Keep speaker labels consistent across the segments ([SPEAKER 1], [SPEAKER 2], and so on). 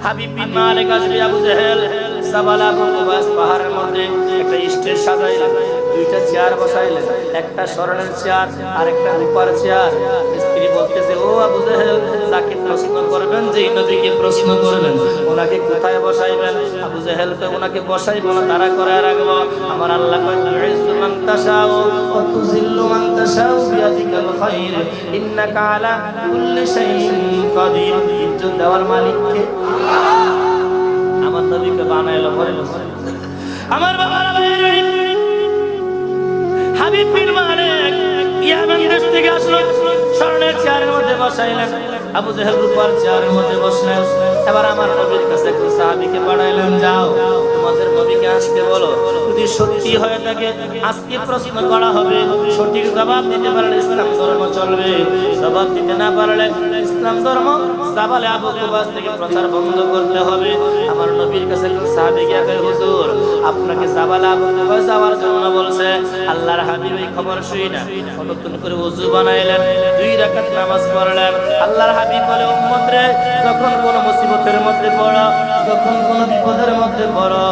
[SPEAKER 1] হাবিব বিন মালিক আসরি আবু জেহেল সাবালা বুবাস পাহাড়ের মধ্যে একটা স্টেজ সাজাইলেন, দুইটা চেয়ার বসাইলেন, একটা স্বর্ণের চেয়ার আর একটা রূপার চেয়ার। স্ত্রী বলতেছে, ও আবু জেহেল, যাকে প্রশ্ন করবেন, যেই নবীকে প্রশ্ন করবেন, ওনাকে কোথায় বসাইবেন? আবু জেহেল তো ওনাকে বসাইব না, তারা করে রাখবো। আমার আল্লাহ কয়, তুইজ্জু মান তাশাউ ওয়া তুযিল্লু মান তাশাউ বিয়াদিকাল খায়র ইন্নাকা আলা কুল্লি শাইইন কাদির। ইজ্জত দেওয়ার মালিক কে? আমার নবীকে বানাইলো পরে আমার বাবার হাবিব বিন মালিক ইয়ামান দেশ থেকে আসলো, স্বর্ণের চেয়ারের মধ্যে বসাইলেন, আবু জেহেল রূপার চেয়ারের মধ্যে বসলেন। এবার আমার নবীর কাছে একজন সাহাবীকে পাঠাইলেন, যাও তোমাদের নবীকে আসতে বলো, যদি সত্যি হয়ে থাকে আজকে প্রশ্ন করা হবে, সঠিক জবাব দিতে পারলে ইসলাম ধর্ম চলবে, জবাব দিতে না পারলে ইসলাম ধর্ম জাবালে আবু কুবাস থেকে প্রচার বন্ধ করতে হবে। আমার নবীর কাছে একজন সাহাবী গিয়ে কয়, হুজুর, আপনাকে জাবালে আবু কুবাস যাওয়ার জন্য বলছে। আল্লাহর হাবিব এই খবর শুই না নতুন করে ওযু বানাইলেন, 2 রাকাত নামাজ পড়লেন। আল্লাহর হাবিব বলে, উম্মত রে, যখন কোন মুসিবতের মধ্যে পড়ো, যখন কোন বিপদের মধ্যে পড়ো,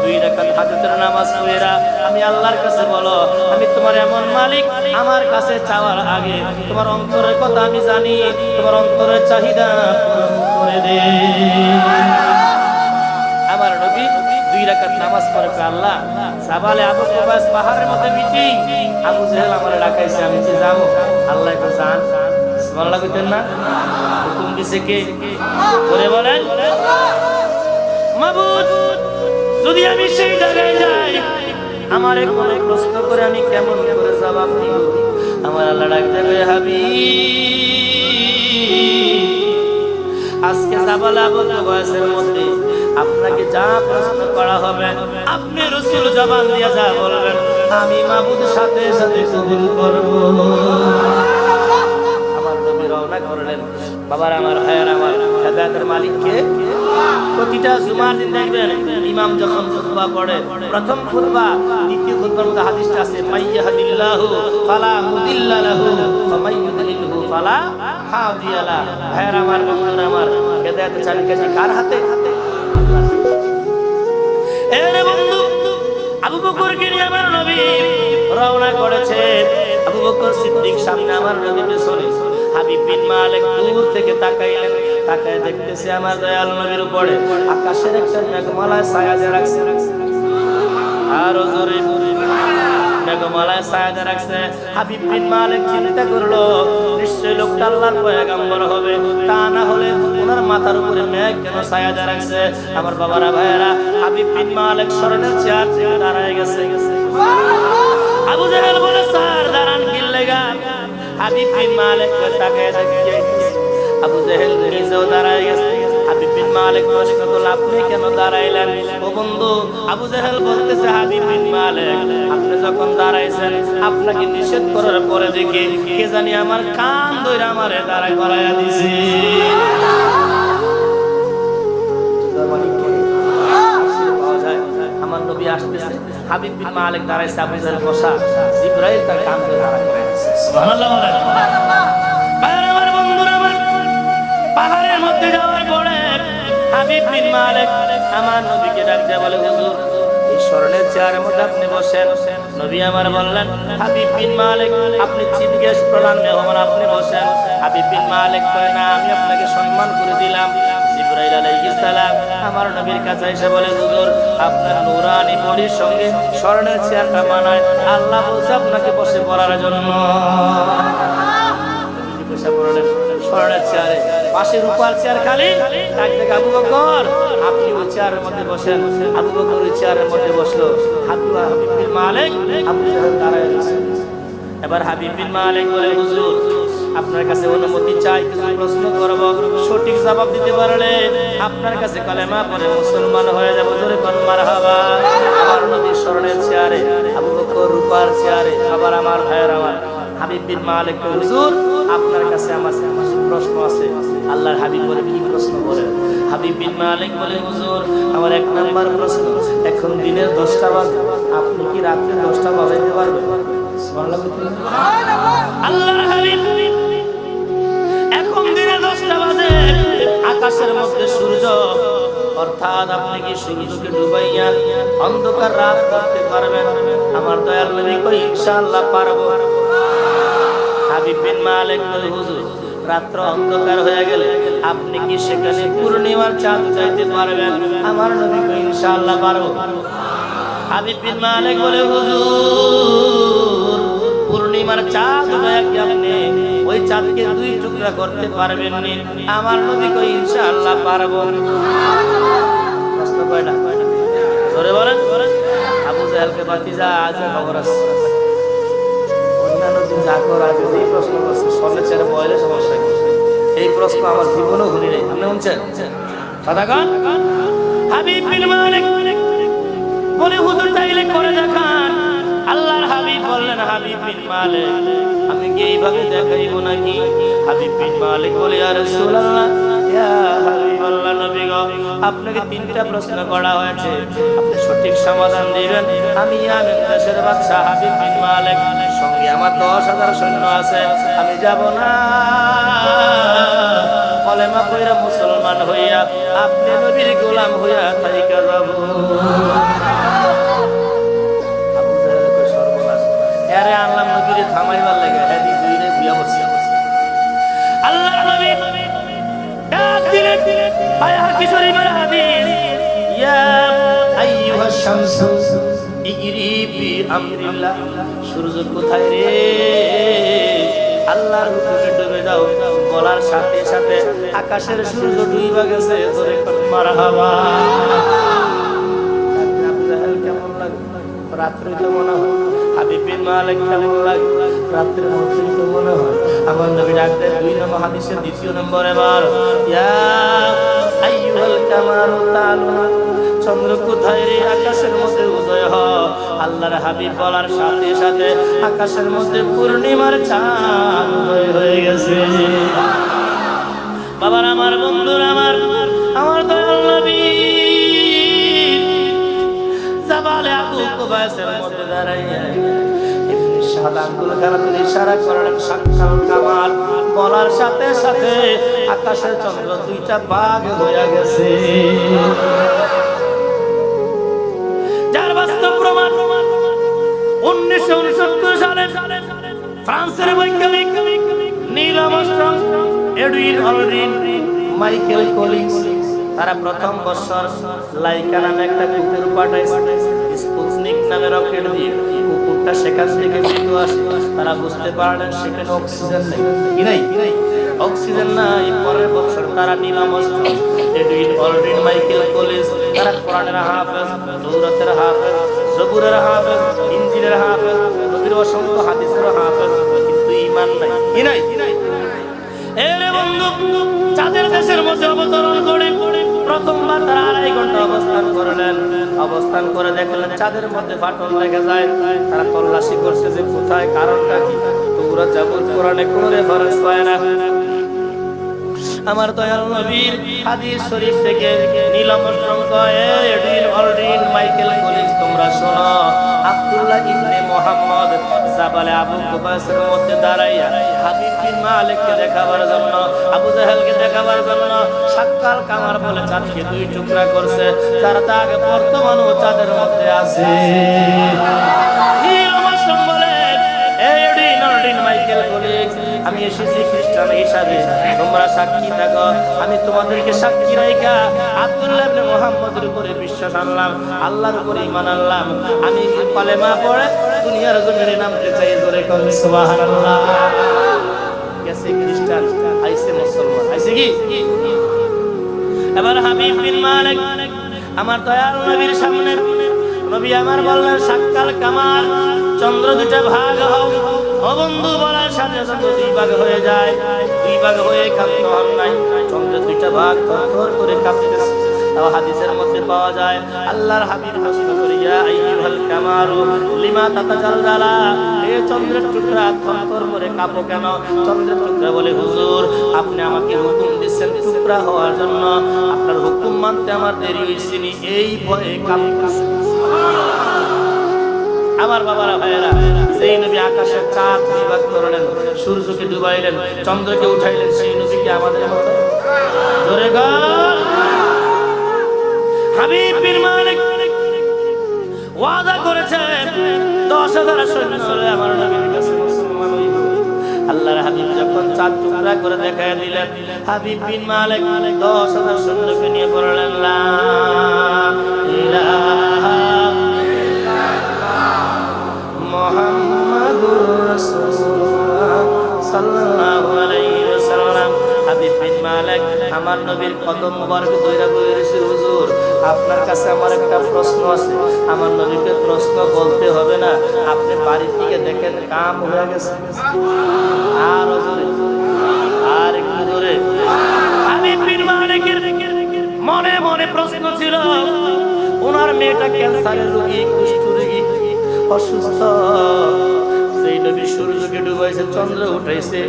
[SPEAKER 1] 2 রাকাত হাজতের নামাজ পড়া আমি আল্লাহর কাছে বলো, আমি তোমার এমন মালিক, আমার কাছে চাওয়ার আগে তোমার অন্তরের কথা আমি জানি, তোমার অন্তরের চাহিদা পূরণ করে দে। আমার নবী 2 রাকাত নামাজ পড়ে, আল্লাহ জাবালে আবু কুবাস পাহাড়ের মধ্যে মিটিং, আবু জেহেল আমার ডাকাইছে, আমি কি যাব? আল্লাহ কো জান। সুবহানাল্লাহ কইতেন না? হুকুম দিছে কে? করে বলেন, মাবুদ, যদি আমি সেই জায়গায় যাই, আমারে কোন প্রশ্ন করে আমি কেমন করে জবাব দিব? আমার আল্লাহ ডাক দেবে, হাবিব, আজকে জাবালে আবু কুবাসের মধ্যে আপনাকে যা প্রশ্ন করা হবে, আপনি রাসূল জবান দিয়ে যা বলবেন, আমি মাবুদ সাথে সাথে কবুল করব। আমার নবী রওনা করলেন। বাবার আমার, ভাইয়ের আমার, হেদায়েতের মালিক কে? প্রতিটা জুমার দিন দেখবেন ইমাম যখন খুতবা পড়ে, প্রথম খুতবা, দ্বিতীয় খুতবার মধ্যে হাদিসটা আছে, মাইয়াহদিল্লাহু ফালা মুদিল্লা লাহু ওয়া মাইয়ুদ্লিলহু ফালা হাদিয়া লা। ভাইয়ের আমার, বন্ধুরা আমার, হেদায়েতের চাবিকাঠি কার হাতে? এরে বন্ধু, আবু বকরকে নিয়ে আমার নবী রওনা করেছে। আবু বকর সিদ্দিক সামনে, আমার নবী পেছনে। হাবিব বিন মালিক দূর থেকে তাকাইলেন, তাকায় দেখতেছে আমার দয়াল নবীর উপরে আকাশের একটা মেঘমালায় ছায়া দিয়ে রাখছে, আর জোরে মেঘমালায় ছায়া দিয়ে রাখছে। হাবিব বিন মালিক চিন্তা করলো, নিশ্চয়ই লোকটা আল্লাহর পয়গম্বর হবে, তা না হলে ওনার মাথার উপরে মেঘ কেন ছায়া দিয়ে রাখছে? আমার বাবারা, ভাইয়েরা, হাবিব বিন মালিক স্মরণের চেয়ার থেকে দাঁড়ায় গেছে। আবু জেহেল বলে, স্যার দাঁড়ান কি লাগা? হাবিব বিন মালিক তাকায় দেখে আবু জেহেল নিজেও দাঁড়ায় গেছে। হাবিব বিন মালিক প্রশ্ন করল, আপনি কেন দাঁড়াইলেন? ও বন্ধু, আবু জেহেল বলতেছে, হাবিব বিন মালিক, আপনি যখন দাঁড়াইছেন, আপনাকে নিষেধ করার পরে দেখি কে জানি আমার কান ধরে আমারে দাঁড়ায় করাইয়া দিছে। আমার নবী আসতেছে, হাবিব বিন মালিক দাঁড়াইছে, আবু জেহেল বসা, জিবরাইল তার কান ধরে দাঁড়ায় করাইছে। সুবহানাল্লাহ। আমার বন্ধুরা, আমার পাহাড়ের মধ্যে যাওয়ার পরে হাবিব বিন মালিক আমার নবীকে ডাক দিয়ে বলে, হুজুর, এই স্মরণের চেয়ারের মধ্যে আপনি বসেন। নবী আমার বললেন, হাবিব বিন মালিক, আপনি চিফ গেস্ট, প্রধান মেহমান, আপনি বসেন। হাবিব বিন মালিক কয়, না, আমি আপনাকে সম্মান করে দিলাম। জিবরাইল আলাইহিস সালাম আমার নবীর কাছে এসে বলে, হুজুর, আপনার নূরানি বডির সঙ্গে স্মরণের চেয়ারটা মানায়, আল্লাহ বলছে আপনাকে বসে পড়ার জন্য। বসে পড়লেন স্মরণের চেয়ারে, পাশে রূপার চেয়ার খালি। ডাক থেকে, আবু বকর, আপনি ওই চেয়ারের মধ্যে বসেন। আবু বকর ওই চেয়ারের মধ্যে বসলো। হাবিব বিন মালিক আবু জেহেল দাঁড়ায় রয়েছে। এবার হাবিব বিন মালিক বলে, হুজুর, আপনার কাছে অনুমতি চাই, কিছু প্রশ্ন করব, সঠিক জবাব দিতে পারলে আপনার কাছে কালেমা পড়ে মুসলমান হয়ে যাব। জোরে কোন মারহাবা। আমার নবীর স্মরণের চেয়ারে, আবু বকর রূপার চেয়ারে। আবার আমার ভাইয়ের, আমার হাবিব বিন মালিক, হুজুর, আপনার কাছে আমার প্রশ্ন আছে। আল্লাহর হাবিব বলে, কি প্রশ্ন বলেন? হাবিব বিন মালিক বলে, হুজুর, আমার 1 নাম্বার প্রশ্ন, এখন দিনের 10টা বাজে, আপনি কি রাত্রে 10টা বাজাইতে পারবেন? আল্লাহর হাবিব, এখন দিনে 10টা বাজে, আকাশের মধ্যে সূর্য অর্থাৎ আপনি কি সূর্যকে ডুবাইয়া অন্ধকার রাত করতে পারবেন? আমার দয়াল নবী কই ইনশাআল্লাহ পারবো। হাবিব বিন মালিক বলে হুজুর রাত্র অন্ধকার হয়ে গেলে আপনি কি সেখানে পূর্ণিমার চাঁদ চাইতে পারবেন? আমার নবী কই ইনশাআল্লাহ পারবো। হাবিব বিন মালিক বলে হুজুর পূর্ণিমার চাঁদ উঠায় কি আপনি ওই চাঁদকে দুই টুকরা করতে পারবেন নি? আমার নবী কই ইনশাআল্লাহ পারবো। প্রশ্ন কয়টা? জোরে বলেন। আবু জাহেলকে বাতিজা আজ খবর আছে, অন্যান্য দিন যা কর আজ এই প্রশ্ন করছে সন্ধ্যে ছেড়ে বয়লে সমস্যা কি? এই প্রশ্ন আমার জীবনেও শুনি নাই। আপনি শুনছেন? সাদাগান হাবিব বিন মালিক বলে হুজুর তাইলে করে দেখান। আল্লাহর হাবিব বললেন হাবিব বিন মালিক আমি কি এইভাবে দেখাইব নাকি? হাবিব বিন মালিক বলে ইয়া রাসূলুল্লাহ ইয়া হাবিবাল্লাহ নবী গো আপনাকে তিনটা প্রশ্ন করা হয়েছে, আপনি সঠিক সমাধান দিবেন। আমি ইয়ামেন দেশের বাদশা হাবিব বিন মালিক, সঙ্গে আমার 10,000 সৈন্য আছে, আমি যাব না। কলেমা কইরা মুসলমান হইয়া আপনি নবীর গোলাম হইয়া থাইকা যাব। আবু জাহেল কই সর্বনাশ, আরে আল্লাহ নবীরে থামাইবার লাগে হেদি দুইরে বুয়া বসে। আল্লাহ নবী ডাক দিলেন বায়াকি শরীফের হাদিস ইয়া আইয়ুহাশ শামসু ইগরিবি আমরিল্লাহ, সূর্য কোথায় রে? আল্লাহর হুকুমে ডুবে যাও। বলার সাথে সাথে আকাশের সূর্য ডুবে গেছে। জোরে কোন মারহাবা। আবু জাহেল কেমন লাগে? রাত্রে তো মনে হয় হাবিব বিন মালিক কেমন লাগে? রাত্রে মধ্যে তো মনে হয় আমার নবী ডাক দেন 2 নম্বর হাদিসের 2 নম্বর এবার ইয়া আইয়ুহাল কামারু তালুনা, চন্দ্র কোথায় রে? আকাশের মধ্যে উদয় হ। আল্লাহর হাবিব বলার সাথে সাথে আকাশের মধ্যে পূর্ণিমার চাঁদ উদয় হয়ে গেছে। বাবার আমার বন্ধুরা আমার দয়াল নবী জাবালে আবু কুবাইসের মধ্যে দাঁড়াইয়া এমনি সাদা আঙ্গুল খেলাতে ইশারা করলেন সাক্কাল কামাল। বলার সাথে সাথে আকাশের চন্দ্র দুইটা ভাগ হয়ে গেছে। যার বাস্তব প্রমাণ 1969 সালে ফ্রান্সের বৈজ্ঞানিক Neil Armstrong, Edwin Aldrin, Michael Collins তারা প্রথম বছর লাইকা নামে একটা কুকুর পাঠাইছে স্পুতনিক নামে রকেট দিয়ে। কুকুরটা সেখান থেকে বেরিয়ে আসে। তারা বুঝতে পারলেন সেখানে অক্সিজেন নেই। কি নাই? অক্সিজেন নাই। পরের বছর তারা Neil Armstrong, Edwin Aldrin, Michael Collins তারা কোরআনের হাফেজ, তৌরাতের হাফেজ, জবুরের হাফেজ, ইনজিলের হাফেজ, নবীর অসংখ্য হাদিসের হাফেজ, কিন্তু ঈমান নাই। কি নাই? এরে বন্ধু চাঁদের দেশের মধ্যে অবতরণ করে প্রথমবার তারা 2.5 ঘন্টা অবস্থান করলেন। অবস্থান করে দেখলেন চাঁদের মধ্যে ফাটল লেগে যায়। তারা তল্লাশি করছে যে কোথায়, কারণটা কি। তৌরাত জাবুর কোরআনে কোনো রেফারেন্স পায় না। আমার দয়াল নবীর হাদিস শরীফ থেকে নীল আর্মস্ট্রং কয় এডুইন অলড্রিন, মাইকেল কলিন্স তোমরা শোনো, আব্দুল্লাহ ইবনে মুহাম্মদ জাবালে আবু কুবাইসের মধ্যে দাঁড়াইয়া হাবিব বিন মালিককে দেখাবার জন্য, আবু জাহেলকে দেখাবার জন্য সাক্কাল কামার বলে চাঁদকে 2 টুকরা করছে। যার দাগ বর্তমানও চাঁদের মধ্যে আছে। নীল আর্মস্ট্রং বলে এডুইন অলড্রিন, মাইকেল কলিন্স আমি এসেছি খ্রিস্টান হিসাবে, তোমরা সাক্ষী থাকো। আমি তোমাদেরকে সাক্ষী রাইখা আব্দুল্লাহ ইবনে মুহাম্মদের উপরে বিশ্বাস আনলাম, আল্লাহর উপরে ঈমান আনলাম। আমি কালেমা পড়ে দুনিয়ার জমিনে নামতে চাই। জোরে কোন সুবহানাল্লাহ। গেছে খ্রিস্টান, আইছে মুসলমান। আইছে কি? এবার হাবিব বিন মালিক আমার দয়াল নবীর সামনে নবী আমার বললেন সাক্কাল কামার, চন্দ্র 2টা ভাগ হও। ও বন্ধু বলার সাথে সাথে 2 ভাগ হয়ে যায়। 2 ভাগ হয়ে কাঁপতে হন নাই, চন্দ্র 2টা ভাগ থরথর করে কাঁপতেছে। তাও হাদিসের মধ্যে পাওয়া যায় আল্লাহর হাবিব প্রশ্ন করে ইয়া আইয়ুহাল কামারু লিমা তাতাজালজালা, হে চন্দ্রের টুকরা থরথর করে কাঁপো কেন? চন্দ্রের টুকরা বলে হুজুর আপনি আমাকে হুকুম দিচ্ছেন টুকরা হওয়ার জন্য, আপনার হুকুম মানতে আমার দেরি হয়েছে নি, এই ভয়ে কাঁপতেছে। আমার বাবারা ভাইয়েরা, সেই নবী আকাশের চাঁদ বিভাগ করলেন, সূর্যকে ডুবাইলেন, চন্দ্রকে উঠাইলেন, সেই নবী কি আমাদের মতো? জোরে গান। হাবিব বিন মালিক ওয়াদা করেছে 10,000 সৈন্য হলে আমার নবীর কাছে মুসলমান হইব। আল্লাহর হাবিব যখন চাঁদ টুকরা করে দেখায় দিলেন, হাবিব বিন মালিক 10,000 সৈন্যকে নিয়ে পড়লেন লা ইলাহা ইল্লাল্লাহ মুহাম্মাদুর রাসূলুল্লাহ সাল্লাল্লাহু আলাইহি ওয়াসাল্লাম। হাবিব বিন মালিক আমার নবীর কদম মোবারক ধইরা কইছে, হুজুর আপনার কাছে আমার একটা প্রশ্ন আছে। আমার নবীকে প্রশ্ন বলতে হবে না, আপনি বাড়ি থেকে দেখেন কাম হয়ে গেছে। আর জোরে, আর একটু জোরে। হাবিব বিন মালিকের মনে মনে প্রশ্ন ছিল, ওনার মেয়েটা ক্যান্সারের রোগী, কুষ্ঠ রোগী, অসুস্থ। সেই নবী সূর্যকে ডুবাইছে, চন্দ্র উঠাইছে,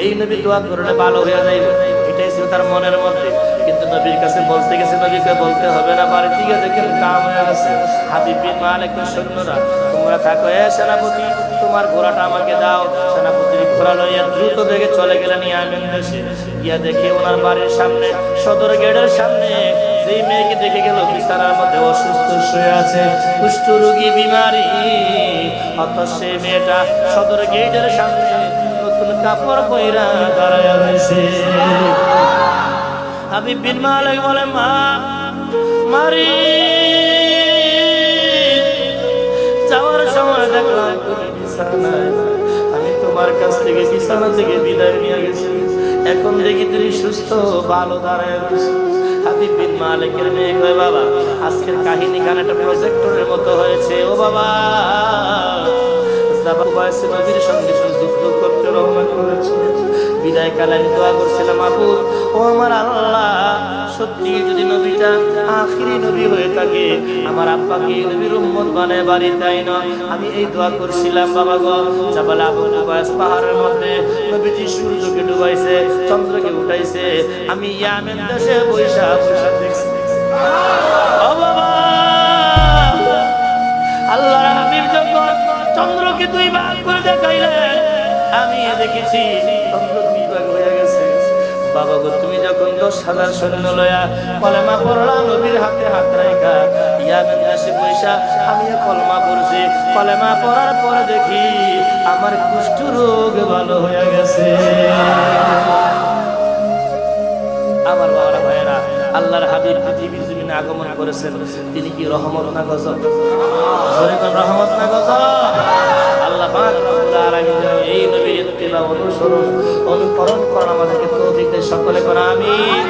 [SPEAKER 1] এই নবী দোয়া করলে ভালো হয়ে যাইবে, এটাই ছিল তার মনের মধ্যে। কিন্তু নবীর কাছে বলতে গেছে, নবীকে বলতে হবে না, বাড়ি থেকে দেখেন কাম হয়ে গেছে। হাবিব বিন মালিকের সৈন্যরা, তোমরা থাকো, সেনাপতি তোমার ঘোড়াটা আমাকে দাও। সেনাপতির ঘোড়া লইয়া দ্রুত বেগে চলে গেলেন ইয়ামেন দেশে। গিয়া দেখে ওনার বাড়ির সামনে, সদর গেটের সামনে যেই মেয়েকে দেখে গেল বিছানার মধ্যে অসুস্থ শুয়ে আছে, কুষ্ঠ রোগী, বিমারি। অথচ সেই মেয়েটা সদর গেটের সামনে নতুন কাপড় পয়রা দাঁড়ায় রয়েছে। হাবিব বিন মালিক বলে, মা মারি, যাওয়ার সময় দেখলাম তুমি বিছানায়, আমি তোমার কাছ থেকে বিছানা থেকে বিদায় নিয়ে গেছি, এখন দেখি তুমি সুস্থ ভালো দাঁড়ায় রয়েছে। হাবিব বিন মালিকের মেয়ে কয়, বাবা আজকের কাহিনী গান একটা প্রজেক্টরের মতো হয়েছে। ও বাবা, নবীর সঙ্গে যুদ্ধ করতে রওনা করেছে। বিদায় কালে আমি দোয়া করছিলাম, আপু ও আমার আল্লাহ, সত্যি যদি নবীটা আখিরি নবী হয়ে থাকে, আমার আব্বাকে নবীর উম্মত বানায় বাড়ি তাই নয়। আমি এই দোয়া করছিলাম বাবা গো। জাবাল আবু কুবাইস পাহাড়ের মধ্যে নবীজি সূর্যকে ডুবাইছে, চন্দ্রকে উঠাইছে, আমি ইয়ামেন দেশে বৈশা বৈশা দেখছি। ও বাবা, আল্লাহর হাবিব যখন চন্দ্রকে দুই ভাগ করে দেখাইলেন, আমি দেখেছি চন্দ্র দুই ভাগ হয়ে গেছে। বাবা গো, তুমি যখন 10,000 সৈন্য লয়া কলেমা পড়লা, নবীর হাতে হাত রাখা ইয়ামেন দেশে বৈশা আমিও কলেমা পড়ছি। কলেমা পড়ার পরে দেখি আমার কুষ্ঠ রোগ ভালো হয়ে গেছে। আমার বাবা ভাইয়েরা, আল্লাহর হাবিব পৃথিবীর জমিনে আগমন করেছেন, তিনি কি রহমত না গজব? রহমত না গজব? আল্লাহ পাক রব্বুল আলামিন এই নবীর ইত্তিবা অনুসরণ অনুকরণ করার আমাদেরকে তৌফিক দেন, সকলে করা আমিন।